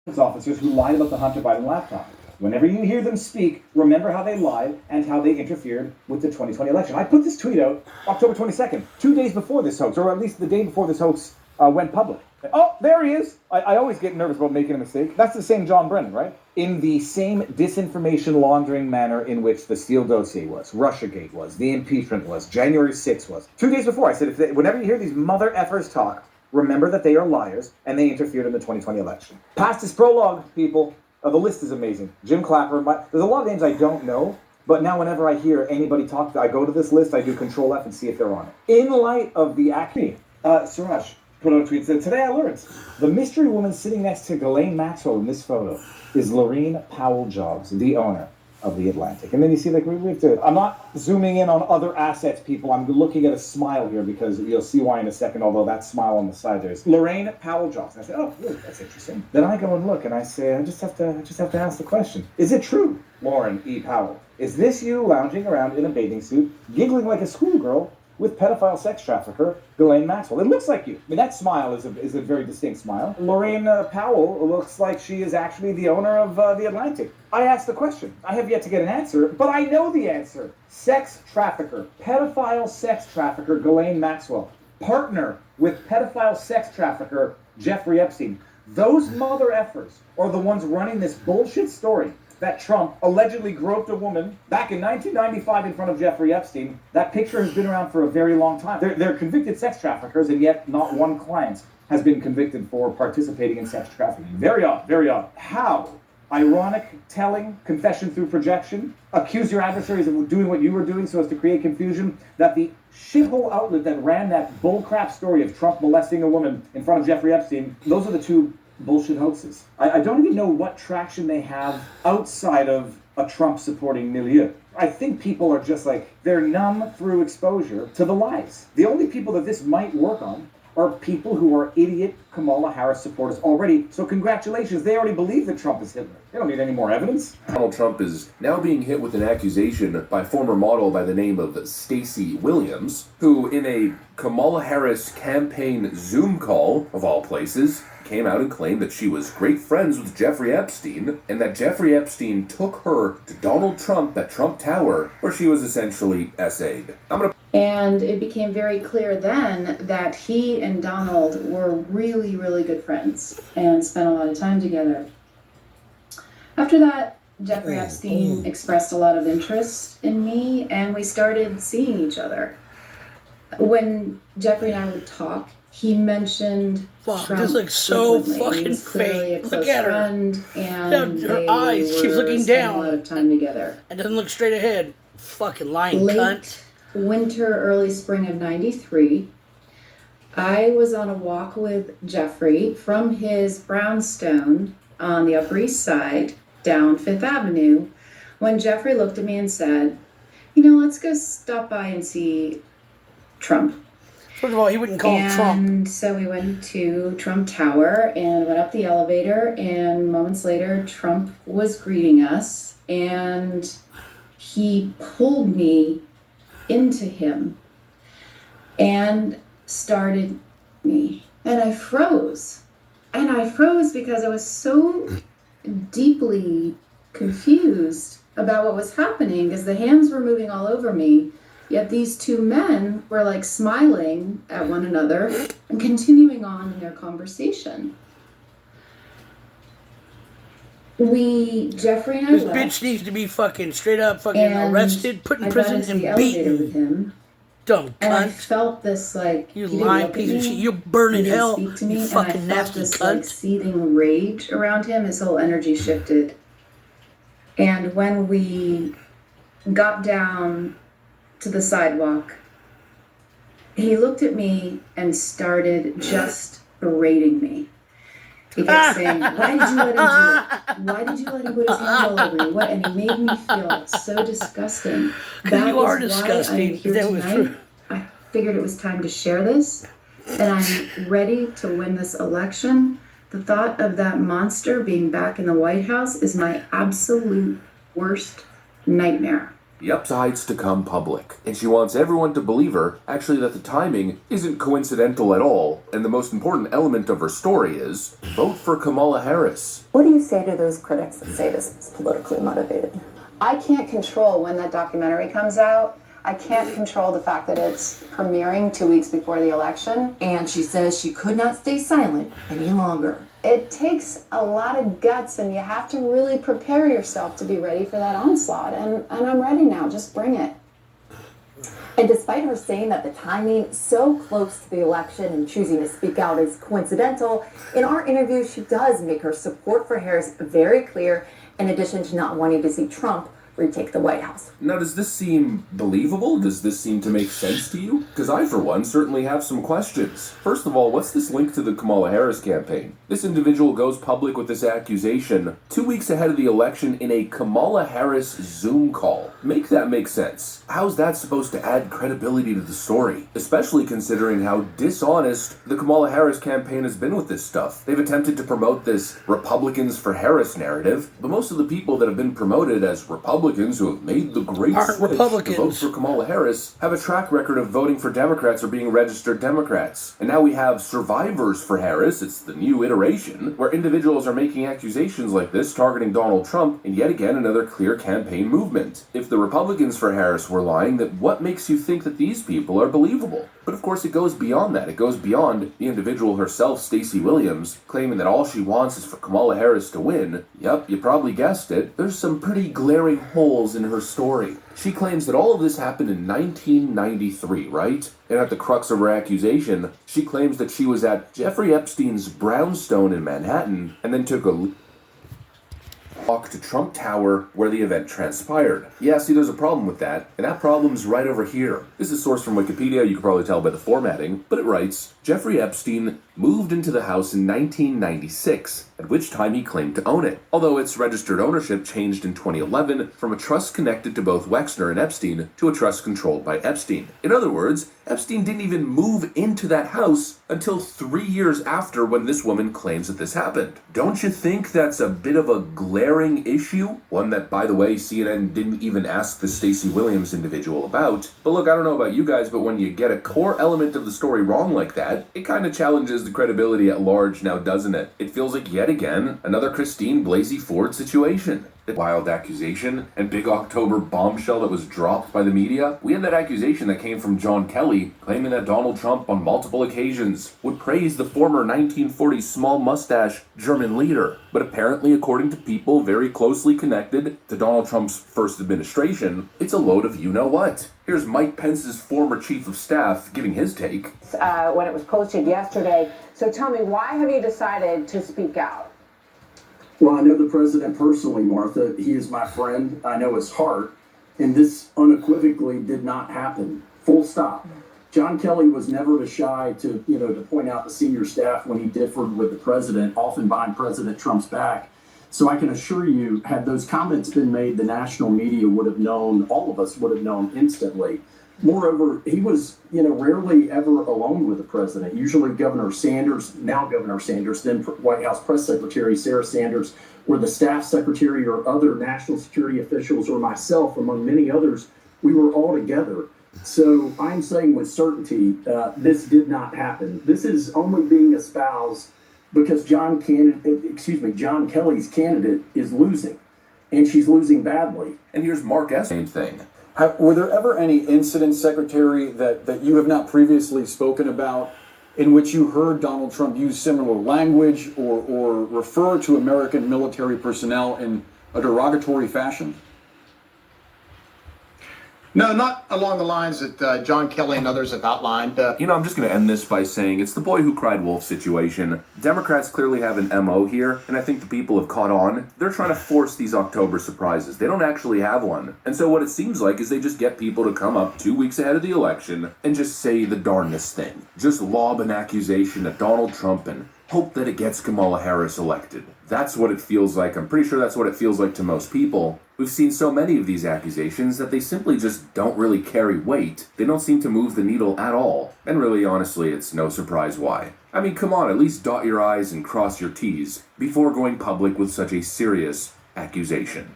officers who lied about the Hunter Biden laptop. Whenever you hear them speak, remember how they lied and how they interfered with the 2020 election. I put this tweet out October 22nd, 2 days before this hoax, or at least the day before this hoax went public. Oh, there he is. I always get nervous about making a mistake. That's the same John Brennan, right? In the same disinformation laundering manner in which the Steele dossier was, Russiagate was, the impeachment was, January 6th was. 2 days before, I said, whenever you hear these mother effers talk, remember that they are liars and they interfered in the 2020 election. Past his prologue, people. The list is amazing. Jim Clapper. There's a lot of names I don't know, but now whenever I hear anybody talk, I go to this list, I do Control F and see if they're on it. In light of the acne, Suraj put out a tweet that today I learned the mystery woman sitting next to Ghislaine Maxwell in this photo is Lorraine Powell-Jobs, the owner of the Atlantic. And then you see, like, we have to, I'm not zooming in on other assets, people. I'm looking at a smile here because you'll see why in a second, although that smile on the side there's Lorraine Powell-Jobs. And I say, oh, really? That's interesting. Then I go and look and I say, I just have to ask the question. Is it true, Lauren E. Powell? Is this you lounging around in a bathing suit, giggling like a schoolgirl with pedophile sex trafficker Ghislaine Maxwell? It looks like you. I mean, that smile is a very distinct smile. Lorraine Powell looks like she is actually the owner of the Atlantic. I asked the question. I have yet to get an answer, but I know the answer. Sex trafficker, pedophile sex trafficker Ghislaine Maxwell, partner with pedophile sex trafficker Jeffrey Epstein. Those mother effers are the ones running this bullshit story that Trump allegedly groped a woman back in 1995 in front of Jeffrey Epstein. That picture has been around for a very long time. They're convicted sex traffickers, and yet not one client has been convicted for participating in sex trafficking. Very odd, very odd. How? Ironic telling, confession through projection, accuse your adversaries of doing what you were doing so as to create confusion, that the shithole outlet that ran that bullcrap story of Trump molesting a woman in front of Jeffrey Epstein, those are the two bullshit hoaxes. I don't even know what traction they have outside of a Trump-supporting milieu. I think people are just like, they're numb through exposure to the lies. The only people that this might work on are people who are idiot Kamala Harris supporters already. So congratulations, they already believe that Trump is Hitler. They don't need any more evidence. Donald Trump is now being hit with an accusation by former model by the name of Stacie Williams, who in a Kamala Harris campaign Zoom call, of all places, came out and claimed that she was great friends with Jeffrey Epstein, and that Jeffrey Epstein took her to Donald Trump at Trump Tower, where she was essentially essayed. And it became very clear then that he and Donald were really, really good friends and spent a lot of time together. After that, Jeffrey Epstein expressed a lot of interest in me, and we started seeing each other. When Jeffrey and I would talk, he mentioned Trump. This looks so fucking fake. Look at her. And her eyes. She's looking down. A lot of time together. And doesn't look straight ahead. Fucking lying cunt. Winter, early spring of '93, I was on a walk with Jeffrey from his brownstone on the Upper East Side down Fifth Avenue when Jeffrey looked at me and said, let's go stop by and see Trump. First of all, he wouldn't call him Trump. And so we went to Trump Tower and went up the elevator, and moments later, Trump was greeting us, and he pulled me into him and started me. And I froze. And I froze because I was so deeply confused about what was happening, because the hands were moving all over me. Yet these two men were like smiling at one another and continuing on in their conversation. Jeffrey and I This bitch needs to be fucking straight up fucking arrested, put in prison, and beaten. With him, dumb cunt. and I felt this like, you lying piece of shit. You're burning hell. You fucking nasty this, cunt. like, seething rage around him. His whole energy shifted. And when we got down to the sidewalk, he looked at me and started just berating me. He kept saying, why did you let him do that? Why did you let him put his hand all over you? What? And he made me feel so disgusting. That you are is disgusting. why I'm here That was tonight. true. I figured it was time to share this, and I'm ready to win this election. The thought of that monster being back in the White House is my absolute worst nightmare. Yep, decides to come public. And she wants everyone to believe her, actually, that the timing isn't coincidental at all, and the most important element of her story is, vote for Kamala Harris. What do you say to those critics that say this is politically motivated? I can't control when that documentary comes out. I can't control the fact that it's premiering 2 weeks before the election. And she says she could not stay silent any longer. It takes a lot of guts, and you have to really prepare yourself to be ready for that onslaught. And I'm ready now. Just bring it. And despite her saying that the timing so close to the election and choosing to speak out is coincidental, in our interview she does make her support for Harris very clear, in addition to not wanting to see Trump retake the White House. Now, does this seem believable? Does this seem to make sense to you? Because I, for one, certainly have some questions. First of all, what's this link to the Kamala Harris campaign? This individual goes public with this accusation 2 weeks ahead of the election in a Kamala Harris Zoom call. Make that make sense. How's that supposed to add credibility to the story? Especially considering how dishonest the Kamala Harris campaign has been with this stuff. They've attempted to promote this Republicans for Harris narrative, but most of the people that have been promoted as Republicans who have made the great switch to vote for Kamala Harris have a track record of voting for Democrats or being registered Democrats. And now we have survivors for Harris, it's the new iteration, where individuals are making accusations like this targeting Donald Trump, and yet again another clear campaign movement. If the Republicans for Harris were lying, then what makes you think that these people are believable? But of course it goes beyond that. It goes beyond the individual herself, Stacie Williams, claiming that all she wants is for Kamala Harris to win. Yep, you probably guessed it. There's some pretty glaring holes in her story. She claims that all of this happened in 1993, right? And at the crux of her accusation, she claims that she was at Jeffrey Epstein's brownstone in Manhattan and then took a walk to Trump Tower where the event transpired. Yeah, see, there's a problem with that, and that problem's right over here. This is sourced from Wikipedia, you can probably tell by the formatting, but it writes, Jeffrey Epstein moved into the house in 1996, at which time he claimed to own it, although its registered ownership changed in 2011 from a trust connected to both Wexner and Epstein to a trust controlled by Epstein. In other words, Epstein didn't even move into that house until 3 years after when this woman claims that this happened. Don't you think that's a bit of a glaring issue? One that, by the way, CNN didn't even ask the Stacie Williams individual about. But look, I don't know about you guys, but when you get a core element of the story wrong like that, it kind of challenges the credibility at large now, doesn't it? It feels like, yet again, another Christine Blasey Ford situation. The wild accusation and big October bombshell that was dropped by the media. We had that accusation that came from John Kelly, claiming that Donald Trump on multiple occasions would praise the former 1940s small mustache German leader. But apparently, according to people very closely connected to Donald Trump's first administration, it's a load of you-know-what. Here's Mike Pence's former chief of staff giving his take. When it was posted yesterday. So tell me, why have you decided to speak out? Well, I know the president personally, Martha. He is my friend. I know his heart. And this unequivocally did not happen. Full stop. John Kelly was never shy to point out the senior staff when he differed with the president, often behind President Trump's back. So I can assure you, had those comments been made, the national media would have known, all of us would have known instantly. Moreover, he was, rarely ever alone with the president. Usually Governor Sanders, now Governor Sanders, then White House Press Secretary Sarah Sanders, or the staff secretary or other national security officials or myself, among many others, we were all together. So I'm saying with certainty, this did not happen. This is only being espoused because John Kelly's candidate is losing, and she's losing badly. And here's Mark S. Same thing. Were there ever any incidents, Secretary, that you have not previously spoken about in which you heard Donald Trump use similar language or refer to American military personnel in a derogatory fashion? No, not along the lines that John Kelly and others have outlined. I'm just going to end this by saying it's the boy who cried wolf situation. Democrats clearly have an MO here, and I think the people have caught on. They're trying to force these October surprises. They don't actually have one. And so what it seems like is they just get people to come up 2 weeks ahead of the election and just say the darndest thing. Just lob an accusation at Donald Trump and hope that it gets Kamala Harris elected. That's what it feels like. I'm pretty sure that's what it feels like to most people. We've seen so many of these accusations that they simply just don't really carry weight. They don't seem to move the needle at all. And really, honestly, it's no surprise why. I mean, come on, at least dot your I's and cross your T's before going public with such a serious accusation.